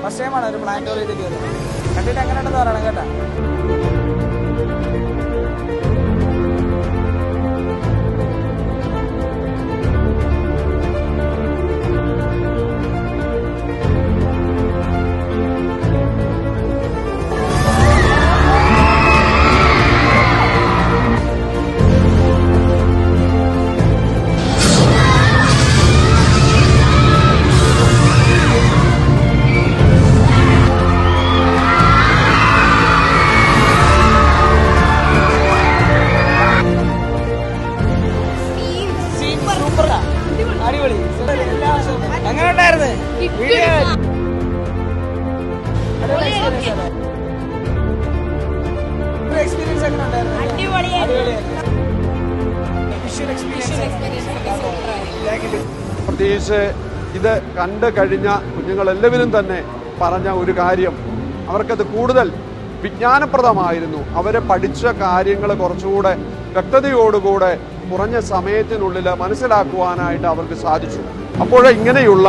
First ടൈമാണ് ഒരു പ്ലാനറ്റോറിയത്തിൽ കയറുന്നത്. കണ്ടിട്ട് എങ്ങനെയുണ്ടെന്ന് പറയണം കേട്ടാ. അടിപൊളി. എങ്ങനെ ഉണ്ടായിരുന്നു? എക്സ്പീരിയൻസ് എങ്ങനെ ഉണ്ടായിരുന്നു? പ്രത്യേകിച്ച് ഇത് കണ്ടു കഴിഞ്ഞ കുഞ്ഞുങ്ങളെല്ലാവരും തന്നെ പറഞ്ഞ ഒരു കാര്യം, അവർക്കത് കൂടുതൽ വിജ്ഞാനപ്രദമായിരുന്നു. അവരെ പഠിച്ച കാര്യങ്ങൾ കുറച്ചുകൂടെ വ്യക്തതയോടുകൂടെ കുറഞ്ഞ സമയത്തിനുള്ളിൽ മനസ്സിലാക്കുവാനായിട്ട് അവർക്ക് സാധിച്ചു. അപ്പോൾ ഇങ്ങനെയുള്ള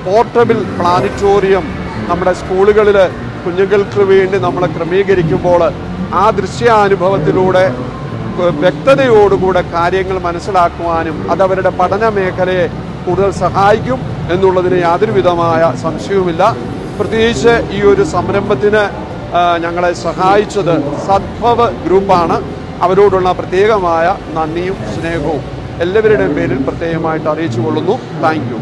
പോർട്ടബിൾ പ്ലാനറ്റോറിയം നമ്മുടെ സ്കൂളുകളിൽ കുഞ്ഞുങ്ങൾക്ക് വേണ്ടി നമ്മൾ ക്രമീകരിക്കുമ്പോൾ ആ ദൃശ്യാനുഭവത്തിലൂടെ വ്യക്തതയോടുകൂടെ കാര്യങ്ങൾ മനസ്സിലാക്കുവാനും അതവരുടെ പഠന മേഖലയെ കൂടുതൽ സഹായിക്കും എന്നുള്ളതിന് യാതൊരു വിധമായ സംശയവുമില്ല. പ്രത്യേകിച്ച് ഈ ഒരു സംരംഭത്തിന് ഞങ്ങളെ സഹായിച്ചത് സദ്ഭവ് ഗ്രൂപ്പാണ്. അവരോടുള്ള പ്രത്യേകമായ നന്ദിയും സ്നേഹവും എല്ലാവരുടെയും പേരിൽ പ്രത്യേകമായിട്ട് അറിയിച്ചു കൊള്ളുന്നു. Thank you.